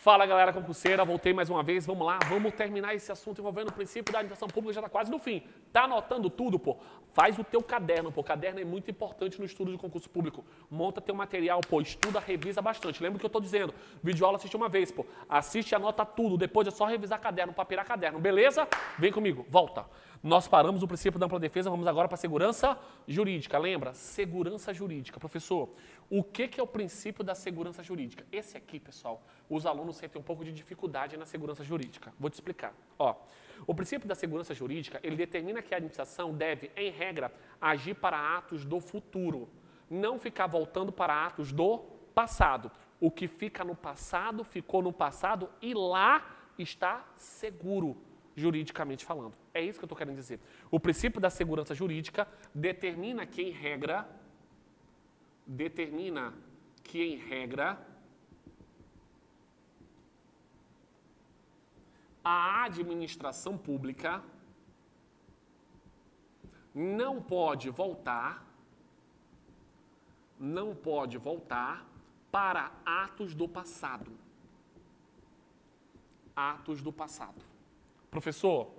Fala, galera concurseira, voltei mais uma vez, vamos lá, vamos terminar esse assunto envolvendo o princípio da administração pública, já está quase no fim. Tá anotando tudo, pô? Faz o teu caderno, pô, caderno é muito importante no estudo de concurso público. Monta teu material, pô, estuda, revisa bastante. Lembra o que eu tô dizendo? Videoaula assiste uma vez, pô. Assiste e anota tudo, depois é só revisar caderno, papirar caderno, beleza? Vem comigo, volta. Nós paramos o princípio da ampla defesa, vamos agora para a segurança jurídica. Lembra? Segurança jurídica. Professor, o que é o princípio da segurança jurídica? Esse aqui, pessoal, os alunos sentem um pouco de dificuldade na segurança jurídica. Vou te explicar. Ó, o princípio da segurança jurídica, ele determina que a administração deve, em regra, agir para atos do futuro, não ficar voltando para atos do passado. O que fica no passado, ficou no passado e lá está seguro, juridicamente falando. É isso que eu estou querendo dizer. O princípio da segurança jurídica determina que, em regra, a administração pública não pode voltar para atos do passado. Atos do passado. Professor,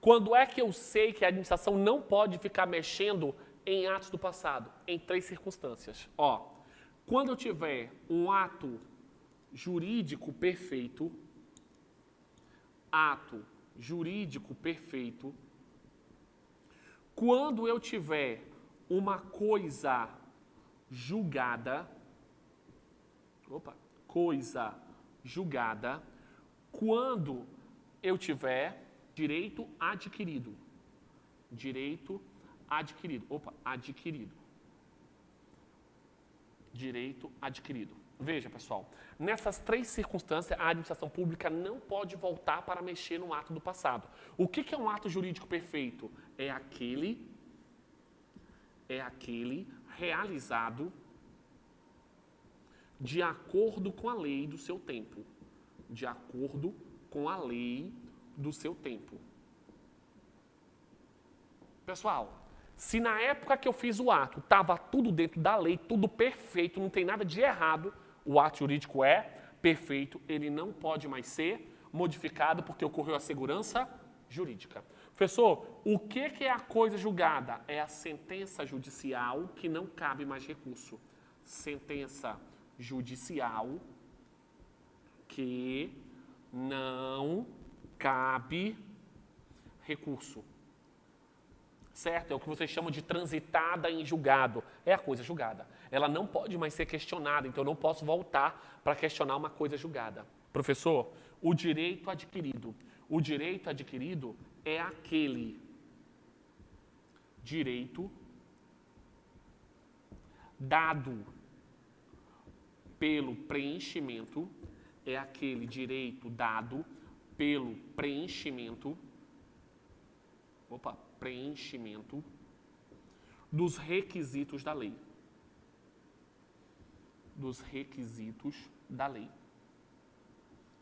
quando é que eu sei que a administração não pode ficar mexendo em atos do passado? Em 3 circunstâncias. Ó, quando eu tiver um ato jurídico perfeito, quando eu tiver uma coisa julgada, quando eu tiver direito adquirido. Direito adquirido. Veja, pessoal, nessas 3 circunstâncias, a administração pública não pode voltar para mexer no ato do passado. O que é um ato jurídico perfeito? É aquele realizado de acordo com a lei do seu tempo. De acordo com a lei do seu tempo. Pessoal, se na época que eu fiz o ato estava tudo dentro da lei, tudo perfeito, não tem nada de errado, o ato jurídico é perfeito, ele não pode mais ser modificado porque ocorreu a segurança jurídica. Professor, o que é a coisa julgada? É a sentença judicial que não cabe mais recurso. Sentença judicial que não cabe recurso. Certo? É o que vocês chamam de transitada em julgado. É a coisa julgada. Ela não pode mais ser questionada, então eu não posso voltar para questionar uma coisa julgada. Professor, o direito adquirido. O direito adquirido é aquele direito dado pelo preenchimento, preenchimento dos requisitos da lei.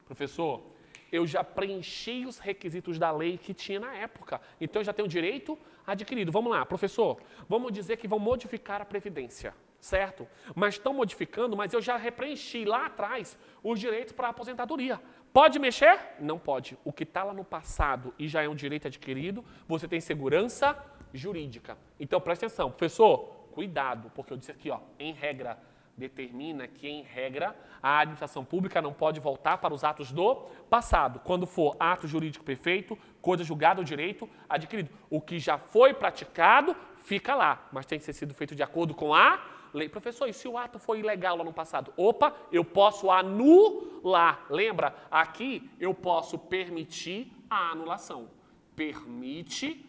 Professor, eu já preenchi os requisitos da lei que tinha na época, então eu já tenho direito adquirido. Vamos lá, professor, vamos dizer que vão modificar a Previdência, certo? Mas estão modificando, mas eu já repreenchi lá atrás os direitos para a aposentadoria. Pode mexer? Não pode. O que está lá no passado e já é um direito adquirido, você tem segurança jurídica. Então, presta atenção. Professor, cuidado, porque eu disse aqui, ó, em regra, determina que, em regra, a administração pública não pode voltar para os atos do passado. Quando for ato jurídico perfeito, coisa julgada ou direito adquirido. O que já foi praticado, fica lá, mas tem que ser sido feito de acordo com a lei. Professor, e se o ato foi ilegal lá no passado? Opa, eu posso anular. Lembra? Aqui eu posso permitir a anulação. Permite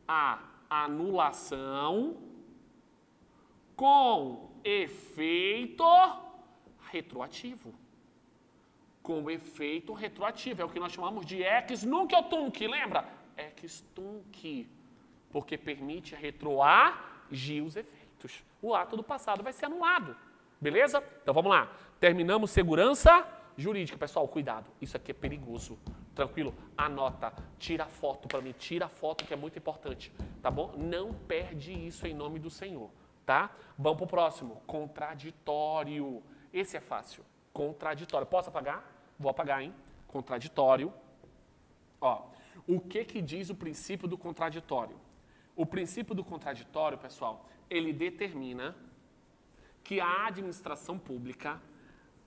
a anulação com efeito retroativo. Com efeito retroativo. É o que nós chamamos de ex nunc tunc. Lembra? Ex tunc. Porque permite retroagir os efeitos. O ato do passado vai ser anulado. Beleza? Então vamos lá. Terminamos segurança jurídica. Pessoal, cuidado. Isso aqui é perigoso. Tranquilo? Anota. Tira foto para mim. Tira foto que é muito importante. Tá bom? Não perde isso em nome do Senhor. Tá? Vamos pro próximo. Contraditório. Esse é fácil. Contraditório. Posso apagar? Vou apagar, hein? Contraditório. Ó, o que diz o princípio do contraditório? O princípio do contraditório, pessoal, ele determina que a administração pública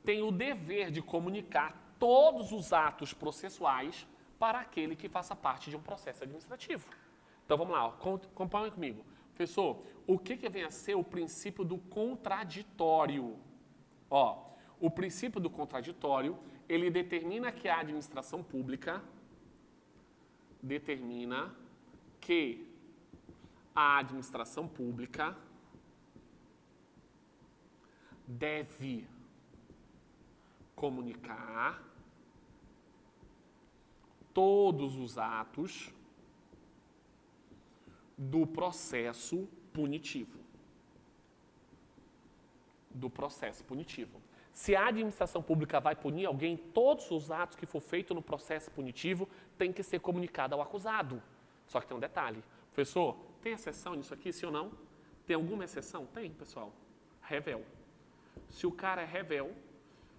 tem o dever de comunicar todos os atos processuais para aquele que faça parte de um processo administrativo. Então vamos lá, acompanhem comigo. Professor, o que vem a ser o princípio do contraditório? Ó, o princípio do contraditório, ele determina que a administração pública deve comunicar todos os atos do processo punitivo. Se a administração pública vai punir alguém, todos os atos que for feito no processo punitivo têm que ser comunicados ao acusado. Só que tem um detalhe. Professor, tem exceção nisso aqui, sim ou não? Tem alguma exceção? Tem, pessoal. Revel. Se o cara é revel,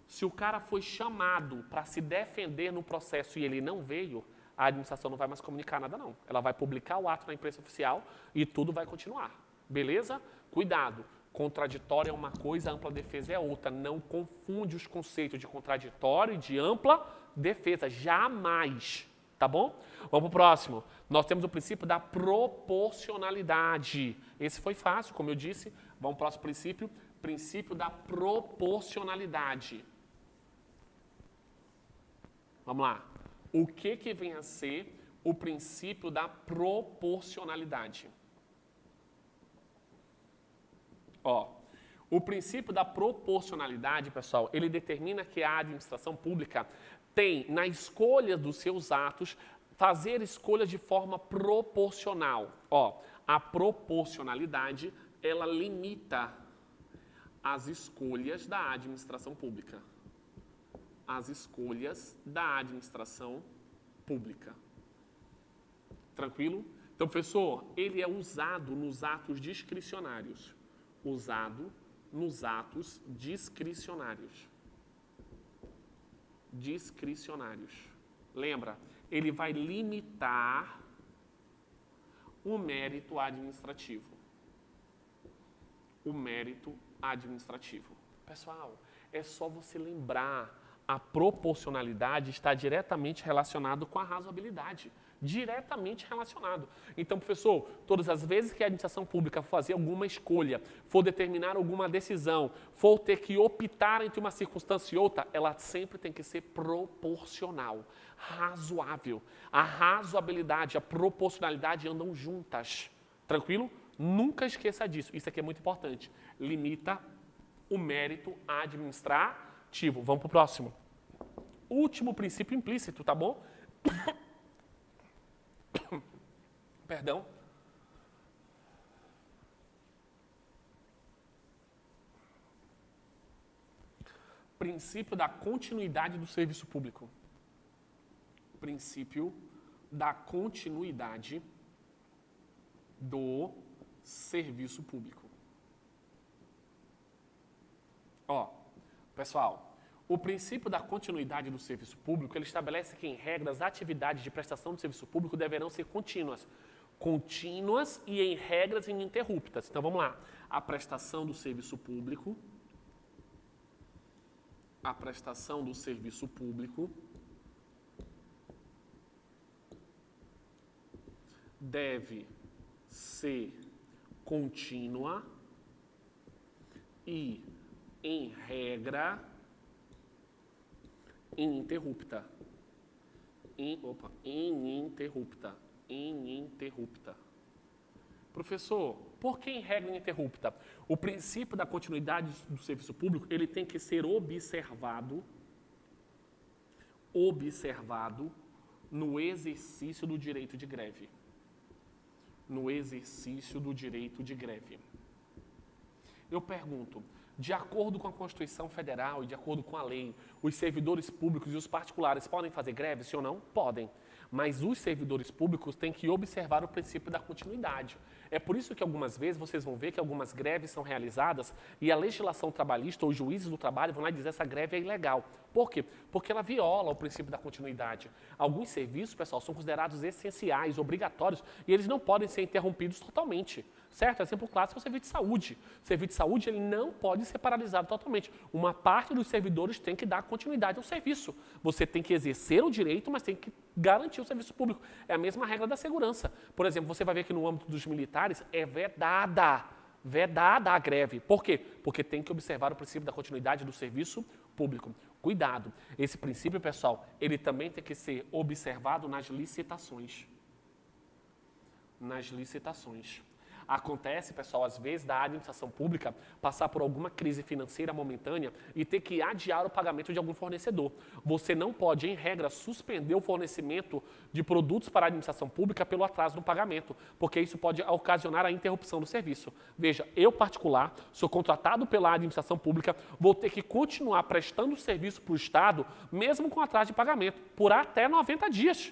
se o cara foi chamado para se defender no processo e ele não veio, a administração não vai mais comunicar nada, não. Ela vai publicar o ato na imprensa oficial e tudo vai continuar. Beleza? Cuidado. Contraditório é uma coisa, ampla defesa é outra. Não confunde os conceitos de contraditório e de ampla defesa. Jamais. Tá bom? Vamos para o próximo. Nós temos o princípio da proporcionalidade. Esse foi fácil, como eu disse. Vamos para o próximo princípio. Princípio da proporcionalidade. Vamos lá. O que vem a ser o princípio da proporcionalidade? Ó, o princípio da proporcionalidade, pessoal, ele determina que a administração pública tem, na escolha dos seus atos, fazer escolhas de forma proporcional. Ó, a proporcionalidade, ela limita as escolhas da administração pública. As escolhas da administração pública. Tranquilo? Então, professor, ele é usado nos atos discricionários. Usado nos atos discricionários. Lembra? Ele vai limitar o mérito administrativo. Pessoal, é só você lembrar, a proporcionalidade está diretamente relacionado com a razoabilidade. Diretamente relacionado. Então, professor, todas as vezes que a administração pública for fazer alguma escolha, for determinar alguma decisão, for ter que optar entre uma circunstância e outra, ela sempre tem que ser proporcional, razoável. A razoabilidade e a proporcionalidade andam juntas. Tranquilo? Nunca esqueça disso. Isso aqui é muito importante. Limita o mérito administrativo. Vamos para o próximo. Último princípio implícito, tá bom? Perdão. Princípio da continuidade do serviço público. Princípio da continuidade do serviço público. Ó, pessoal, o princípio da continuidade do serviço público, ele estabelece que, em regra, as atividades de prestação de serviço público deverão ser contínuas. Contínuas e, em regras, ininterruptas. Então, vamos lá. A prestação do serviço público. Deve ser contínua e, em regra, ininterrupta. Ininterrupta. Professor, por que em regra ininterrupta? O princípio da continuidade do serviço público, ele tem que ser observado no exercício do direito de greve. Eu pergunto, de acordo com a Constituição Federal e de acordo com a lei, os servidores públicos e os particulares podem fazer greve, sim ou não? Podem. Mas os servidores públicos têm que observar o princípio da continuidade. É por isso que algumas vezes vocês vão ver que algumas greves são realizadas e a legislação trabalhista ou os juízes do trabalho vão lá dizer que essa greve é ilegal. Por quê? Porque ela viola o princípio da continuidade. Alguns serviços, pessoal, são considerados essenciais, obrigatórios, e eles não podem ser interrompidos totalmente. Certo? Exemplo clássico é o serviço de saúde. O serviço de saúde ele não pode ser paralisado totalmente. Uma parte dos servidores tem que dar continuidade ao serviço. Você tem que exercer o direito, mas tem que garantir o serviço público. É a mesma regra da segurança. Por exemplo, você vai ver que no âmbito dos militares é vedada a greve. Por quê? Porque tem que observar o princípio da continuidade do serviço público. Cuidado. Esse princípio, pessoal, ele também tem que ser observado nas licitações. Nas licitações. Acontece, pessoal, às vezes, da administração pública passar por alguma crise financeira momentânea e ter que adiar o pagamento de algum fornecedor. Você não pode, em regra, suspender o fornecimento de produtos para a administração pública pelo atraso no pagamento, porque isso pode ocasionar a interrupção do serviço. Veja, eu, particular, sou contratado pela administração pública, vou ter que continuar prestando serviço para o Estado, mesmo com atraso de pagamento, por até 90 dias.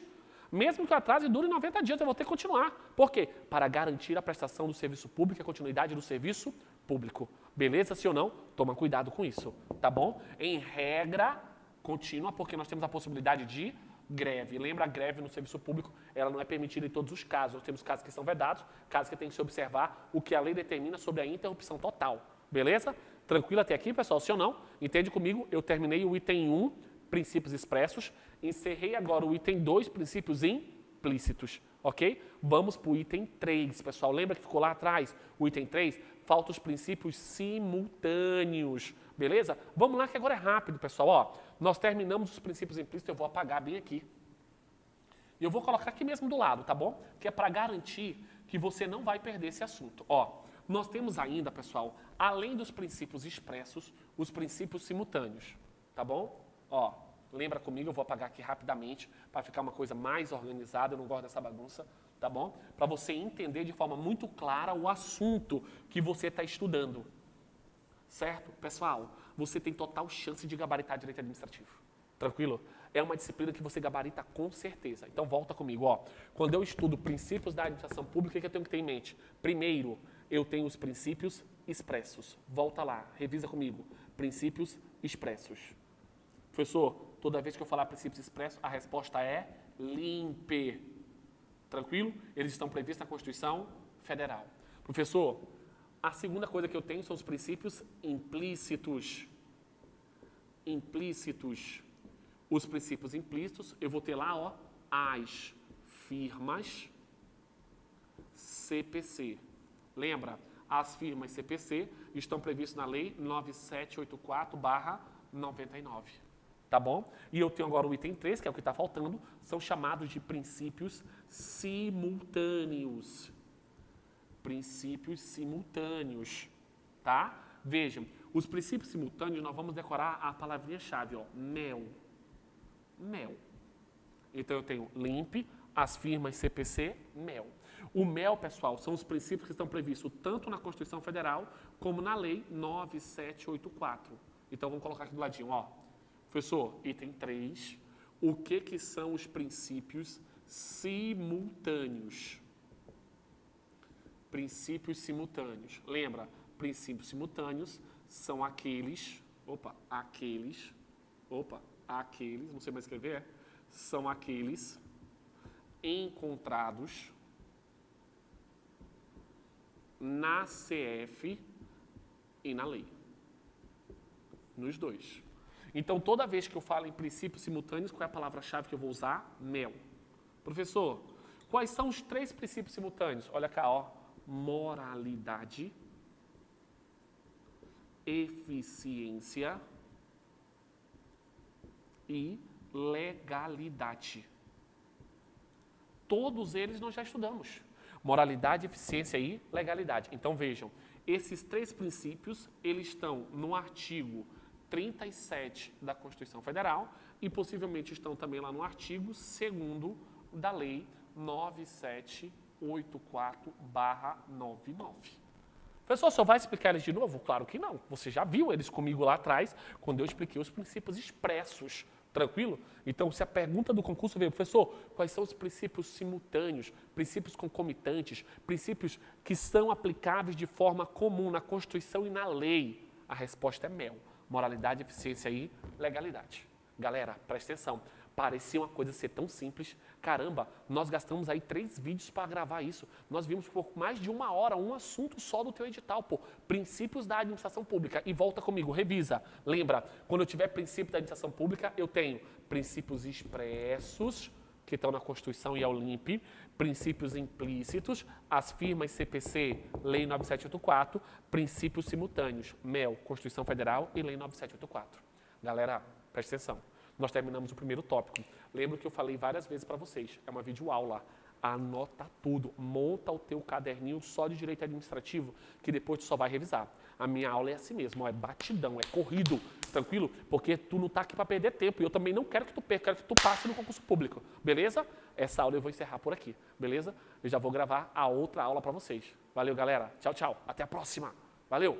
Mesmo que o atraso dure 90 dias, eu vou ter que continuar. Por quê? Para garantir a prestação do serviço público e a continuidade do serviço público. Beleza, sim ou não? Toma cuidado com isso, tá bom? Em regra contínua, porque nós temos a possibilidade de greve. Lembra, a greve no serviço público, ela não é permitida em todos os casos. Nós temos casos que são vedados, casos que tem que se observar o que a lei determina sobre a interrupção total. Beleza? Tranquilo até aqui, pessoal? Sim ou não? Entende comigo? Eu terminei o item 1, princípios expressos. Encerrei agora o item 2, princípios implícitos, ok? Vamos para o item 3, pessoal. Lembra que ficou lá atrás o item 3? Faltam os princípios simultâneos, beleza? Vamos lá que agora é rápido, pessoal. Ó, nós terminamos os princípios implícitos, eu vou apagar bem aqui. E eu vou colocar aqui mesmo do lado, tá bom? Que é para garantir que você não vai perder esse assunto. Ó, nós temos ainda, pessoal, além dos princípios expressos, os princípios simultâneos, tá bom? Ó, lembra comigo, eu vou apagar aqui rapidamente para ficar uma coisa mais organizada, eu não gosto dessa bagunça, tá bom? Para você entender de forma muito clara o assunto que você está estudando. Certo? Pessoal, você tem total chance de gabaritar direito administrativo. Tranquilo? É uma disciplina que você gabarita com certeza. Então volta comigo, ó. Quando eu estudo princípios da administração pública, o que eu tenho que ter em mente? Primeiro, eu tenho os princípios expressos. Volta lá, revisa comigo. Princípios expressos. Professor, toda vez que eu falar princípios expressos, a resposta é limpe. Tranquilo? Eles estão previstos na Constituição Federal. Professor, a segunda coisa que eu tenho são os princípios implícitos. Implícitos. Os princípios implícitos, eu vou ter lá, ó, as firmas CPC. Lembra? As firmas CPC estão previstas na Lei 9784/99. Tá bom? E eu tenho agora o item 3, que é o que está faltando, são chamados de princípios simultâneos. Princípios simultâneos, tá? Vejam, os princípios simultâneos, nós vamos decorar a palavrinha-chave, ó, mel. Mel. Então, eu tenho LIMP, as firmas CPC, mel. O mel, pessoal, são os princípios que estão previstos tanto na Constituição Federal como na Lei 9784. Então, vamos colocar aqui do ladinho, ó. Professor, item 3, o que são os princípios simultâneos? Princípios simultâneos. Lembra, princípios simultâneos são aqueles, não sei mais escrever, são aqueles encontrados na CF e na lei. Nos dois. Então, toda vez que eu falo em princípios simultâneos, qual é a palavra-chave que eu vou usar? Mel. Professor, quais são os 3 princípios simultâneos? Olha cá, ó. Moralidade, eficiência e legalidade. Todos eles nós já estudamos. Moralidade, eficiência e legalidade. Então, vejam, esses 3 princípios, eles estão no artigo 37 da Constituição Federal e possivelmente estão também lá no artigo 2º da Lei 9784/99. Professor, o senhor vai explicar eles de novo? Claro que não. Você já viu eles comigo lá atrás, quando eu expliquei os princípios expressos. Tranquilo? Então, se a pergunta do concurso veio, professor, quais são os princípios simultâneos, princípios concomitantes, princípios que são aplicáveis de forma comum na Constituição e na lei? A resposta é MEL. Moralidade, eficiência e legalidade. Galera, presta atenção. Parecia uma coisa ser tão simples. Caramba, nós gastamos aí 3 vídeos para gravar isso. Nós vimos por mais de 1 hora um assunto só do teu edital, pô. Princípios da administração pública. E volta comigo, revisa. Lembra, quando eu tiver princípio da administração pública, eu tenho princípios expressos, que estão na Constituição e a Olimp, princípios implícitos, as firmas CPC, Lei 9784, princípios simultâneos, MEL, Constituição Federal e Lei 9784. Galera, presta atenção. Nós terminamos o primeiro tópico. Lembro que eu falei várias vezes para vocês, é uma videoaula. Anota tudo, monta o teu caderninho só de direito administrativo, que depois tu só vai revisar. A minha aula é assim mesmo, ó, é batidão, é corrido, tranquilo? Porque tu não tá aqui para perder tempo e eu também não quero que tu perca, quero que tu passe no concurso público, beleza? Essa aula eu vou encerrar por aqui, beleza? Eu já vou gravar a outra aula para vocês. Valeu, galera. Tchau, tchau. Até a próxima. Valeu!